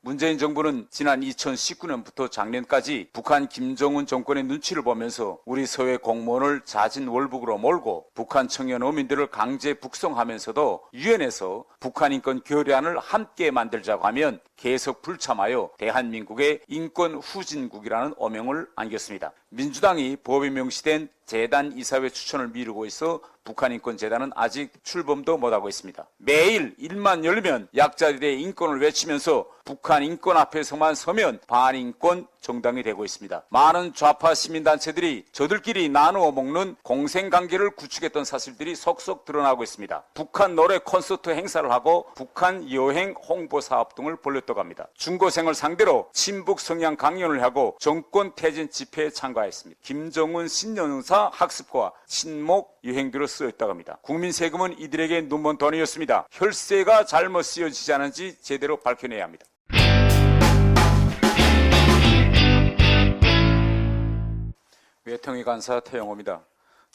문재인 정부는 지난 2019년부터 작년까지 북한 김정은 정권의 눈치를 보면서 우리 사회 공무원을 자진 월북으로 몰고 북한 청년 어민들을 강제 북송하면서도 유엔에서 북한 인권 결의안을 함께 만들자고 하면 계속 불참하여 대한민국의 인권 후진국이라는 오명을 안겼습니다. 민주당이 법에 명시된 재단 이사회 추천을 미루고 있어 북한인권재단은 아직 출범도 못하고 있습니다. 매일 일만 열면 약자들의 인권을 외치면서 북한 인권 앞에서만 서면 반인권 정당이 되고 있습니다. 많은 좌파 시민단체들이 저들끼리 나누어 먹는 공생관계를 구축했던 사실들이 속속 드러나고 있습니다. 북한 노래 콘서트 행사를 하고 북한 여행 홍보 사업 등을 벌였다고 합니다. 중고생을 상대로 친북 성향 강연을 하고 정권 퇴진 집회에 참가했습니다. 김정은 신년사 학습과 친목 유행비로 쓰였다고 합니다. 국민 세금은 이들에게 눈먼 돈이었습니다. 혈세가 잘못 쓰여지지 않은지 제대로 밝혀내야 합니다. 외통위 간사 태영호입니다.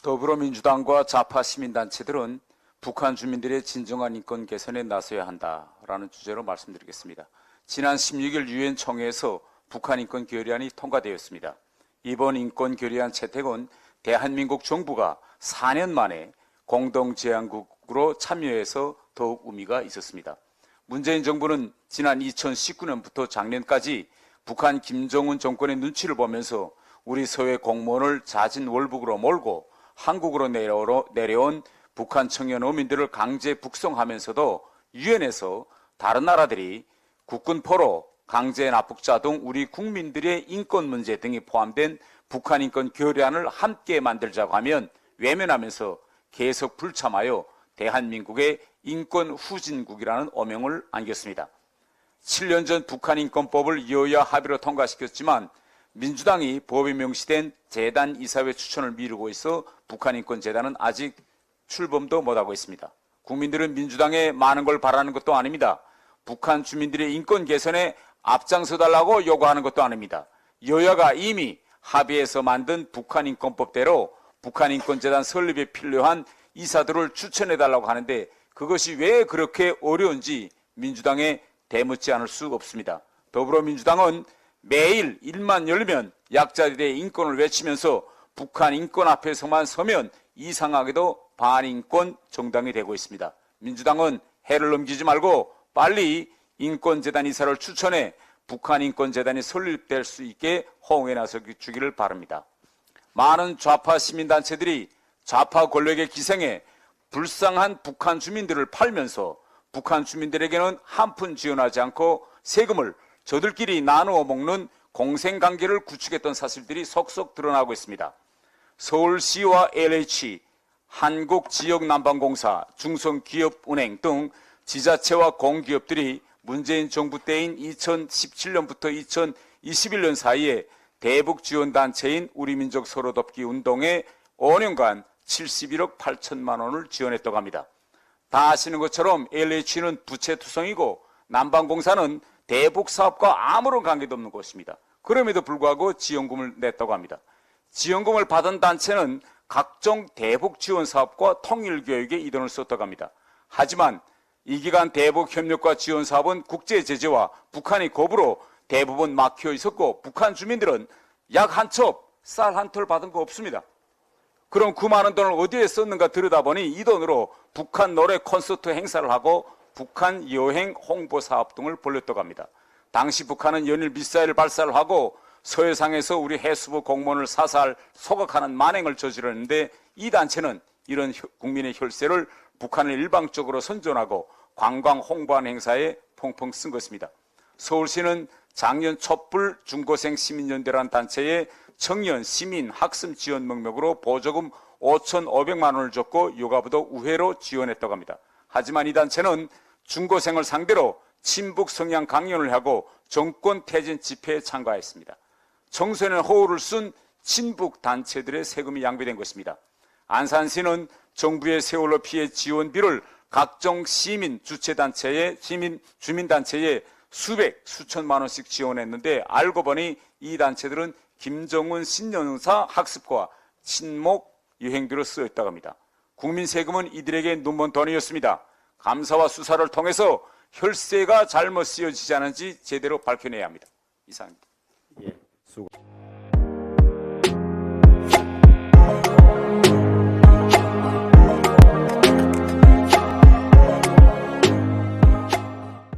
더불어민주당과 좌파 시민단체들은 북한 주민들의 진정한 인권 개선에 나서야 한다라는 주제로 말씀드리겠습니다. 지난 16일 유엔 총회에서 북한 인권 결의안이 통과되었습니다. 이번 인권 결의안 채택은 대한민국 정부가 4년 만에 공동제안국으로 참여해서 더욱 의미가 있었습니다. 문재인 정부는 지난 2019년부터 작년까지 북한 김정은 정권의 눈치를 보면서 우리 사회 공무원을 자진 월북으로 몰고 한국으로 내려온 북한 청년 어민들을 강제 북송하면서도 유엔에서 다른 나라들이 국군 포로, 강제 납북자 등 우리 국민들의 인권 문제 등이 포함된 북한 인권 결의안을 함께 만들자고 하면 외면하면서 계속 불참하여 대한민국의 인권 후진국이라는 오명을 안겼습니다. 7년 전 북한 인권법을 여야 합의로 통과시켰지만 민주당이 법에 명시된 재단 이사회 추천을 미루고 있어 북한인권재단은 아직 출범도 못하고 있습니다. 국민들은 민주당에 많은 걸 바라는 것도 아닙니다. 북한 주민들의 인권 개선에 앞장서달라고 요구하는 것도 아닙니다. 여야가 이미 합의해서 만든 북한인권법대로 북한인권재단 설립에 필요한 이사들을 추천해달라고 하는데 그것이 왜 그렇게 어려운지 민주당에 대묻지 않을 수 없습니다. 더불어민주당은 매일 일만 열면 약자들의 인권을 외치면서 북한 인권 앞에서만 서면 이상하게도 반인권 정당이 되고 있습니다. 민주당은 해를 넘기지 말고 빨리 인권재단 이사를 추천해 북한인권재단이 설립될 수 있게 호응에 나서주기를 바랍니다. 많은 좌파 시민단체들이 좌파 권력에 기생해 불쌍한 북한 주민들을 팔면서 북한 주민들에게는 한 푼 지원하지 않고 세금을 저들끼리 나누어 먹는 공생관계를 구축했던 사실들이 속속 드러나고 있습니다. 서울시와 LH, 한국지역난방공사, 중소기업은행 등 지자체와 공기업들이 문재인 정부 때인 2017년부터 2021년 사이에 대북 지원단체인 우리민족 서로돕기 운동에 5년간 71억 8천만 원을 지원했다고 합니다. 다 아시는 것처럼 LH는 부채투성이고 난방공사는 대북 사업과 아무런 관계도 없는 곳입니다. 그럼에도 불구하고 지원금을 냈다고 합니다. 지원금을 받은 단체는 각종 대북 지원 사업과 통일교육에 이 돈을 썼다고 합니다. 하지만 이 기간 대북 협력과 지원 사업은 국제 제재와 북한의 거부로 대부분 막혀 있었고 북한 주민들은 약 한 첩, 쌀 한 톨 받은 거 없습니다. 그럼 그 많은 돈을 어디에 썼는가 들여다보니 이 돈으로 북한 노래 콘서트 행사를 하고 북한 여행 홍보 사업 등을 벌였다고 합니다. 당시 북한은 연일 미사일 발사를 하고 서해상에서 우리 해수부 공무원을 사살, 소각하는 만행을 저질렀는데 이 단체는 이런 국민의 혈세를 북한을 일방적으로 선전하고 관광 홍보하는 행사에 펑펑 쓴 것입니다. 서울시는 작년 촛불 중고생 시민연대라는 단체에 청년, 시민, 학습 지원 명목으로 보조금 5,500만 원을 줬고 요가부도 우회로 지원했다고 합니다. 하지만 이 단체는 중고생을 상대로 친북 성향 강연을 하고 정권 퇴진 집회에 참가했습니다. 청소년 호우를 쓴 친북 단체들의 세금이 양비된 것입니다. 안산시는 정부의 세월호 피해 지원비를 각종 시민 주체단체에 주민단체에 수천만 원씩 지원했는데 알고 보니 이 단체들은 김정은 신년사 학습과 친목 유행비로 쓰였다고 합니다. 국민 세금은 이들에게 눈먼 돈이었습니다. 감사와 수사를 통해서 혈세가 잘못 쓰여지지 않은지 제대로 밝혀내야 합니다. 이상입니다. 예.